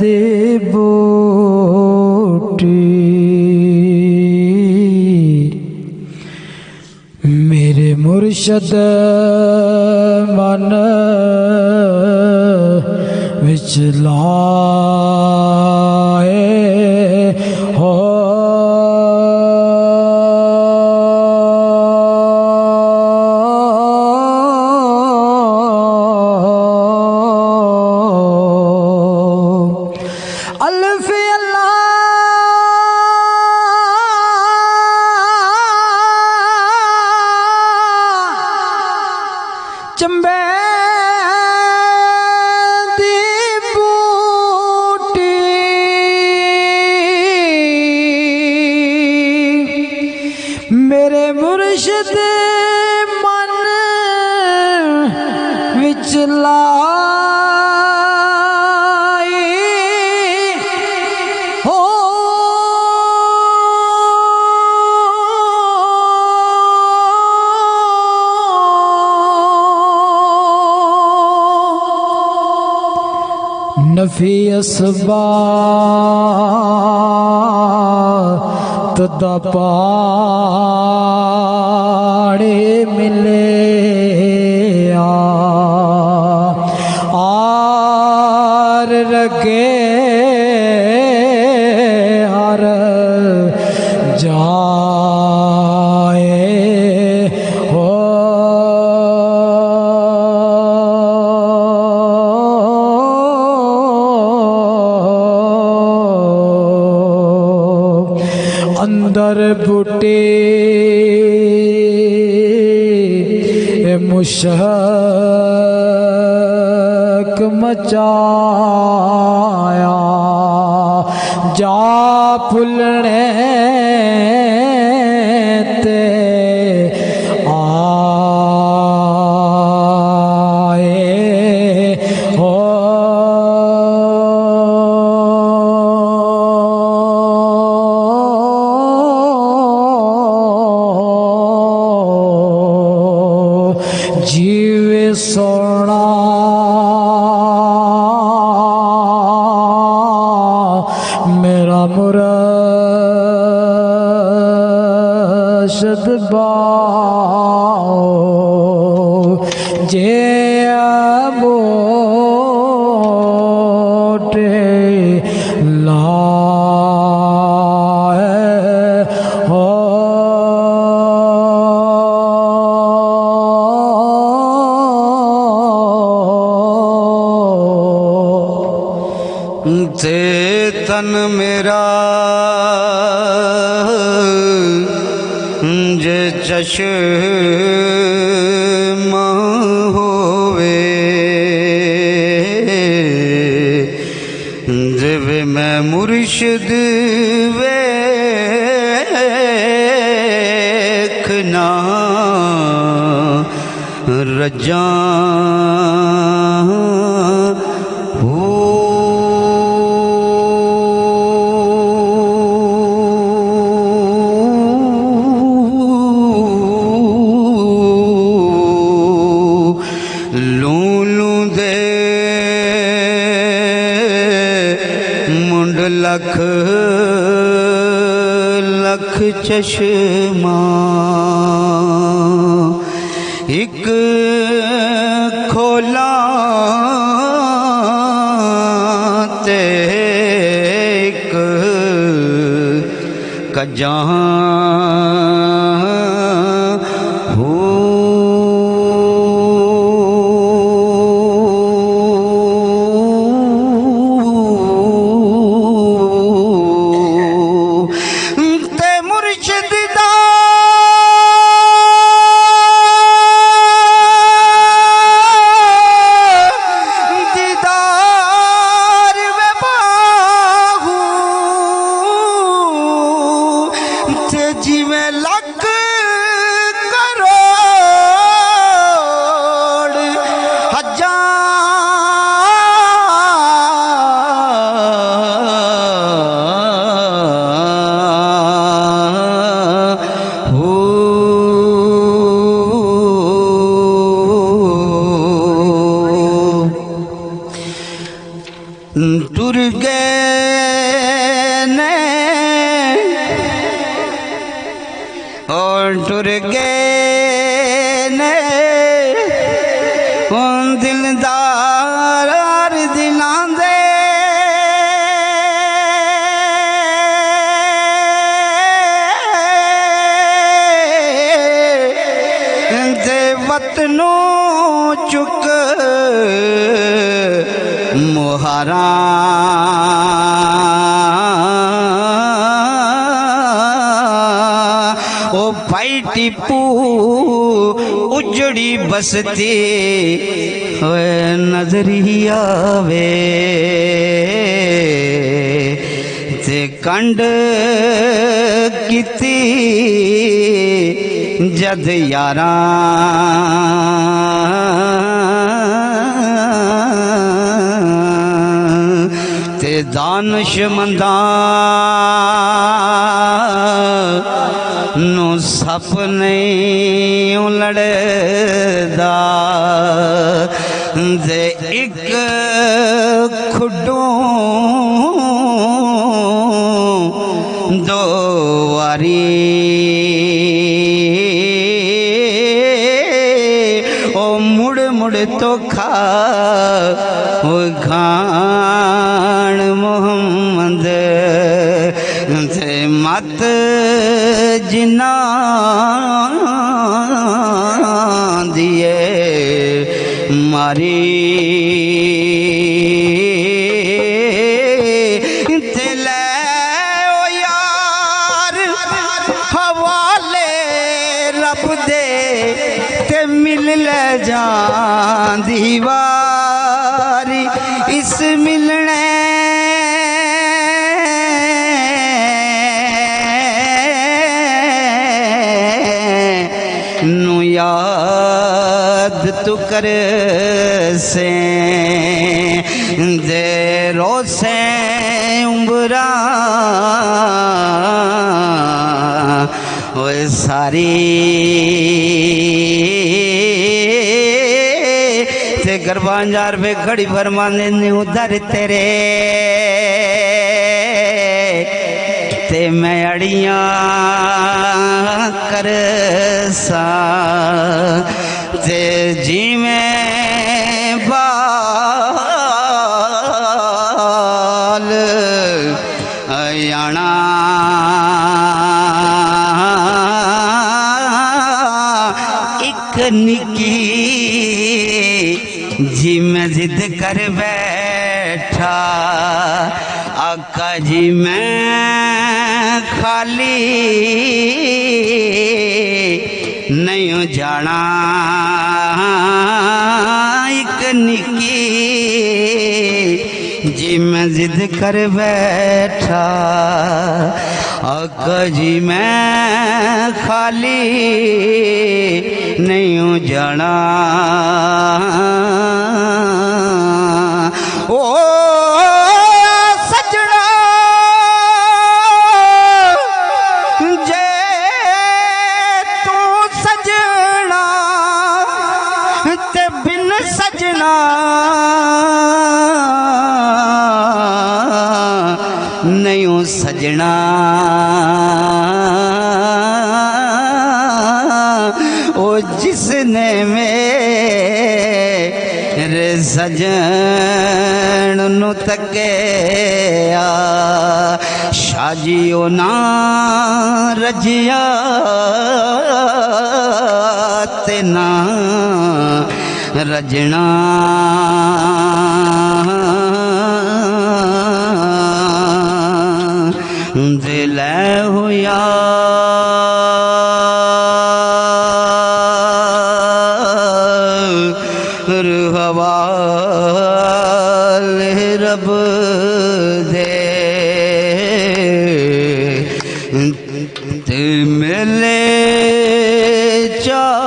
दी बूटी मेरे मुर्शद मन विच लाए हो। चंबे दी बूटी मेरे मुर्शिद मन विच लाई हो। नफी असबात दा पाड़े मिले आर रगे हर जाए हो। अंदर बूटे मुशक मचाया जा फुलने ते आए हो। जीवे सोना मेरा मुर्शद बाओ जे मोटे लाए हो। ते तन मेरा जे चश्मा होवे जिवे मैं मुर्शिद वेखना रजा लख लख चश्मा एक खोला ते एक कजा हो। गए ने और टुर गए ने उन दिलदार दिलां दे वतनों चुक मुहारा ओ भाई टीपू उजड़ी बसती होए नजरी आवे ते कंड कीती जद यारा ते दानशमंदा नु सप नहीं लड़दा ते एक खुडों दो वारी तो खा वो खान मोहम्मद से मत जिना दिए मारी ले ओ यार हवाले रब दे ते मिल ले जा दीवारी इस मिलने नु याद तू कर से दे रोसे उम्रा वो सारी गरबांजार पे घड़ी फरमाने ने उधर तेरे ते मैं अड़ियाँ कर सा ते जी में बाल आना एक निकी जी मैं जिद कर बैठा आका जी मैं खाली नहीं जाना एक निकी जी मैं जिद कर बैठा आका जी मैं खाली नहीं जाना ओ सजना जे तू सजना ते बिन सजना नहीं सजना ओ जिसने मेरे सजन नु तकिया शाजियो ना रजिया ते ना रजना दिल हुआ हवाले रब दे ते मिले चार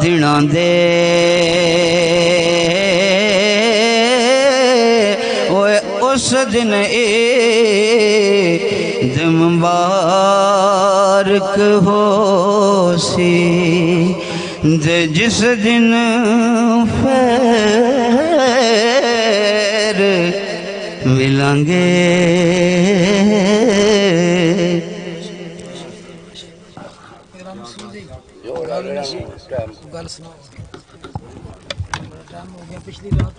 दिना दे उस दिन दम मुबारक हो सी जिस दिन फिर मिलांगे। गल सुनो टाइम हो गया पिछली रात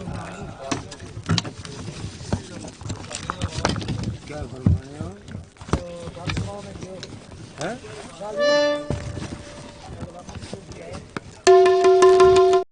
क्या फरमाने हो तो गल सुनो ने हैं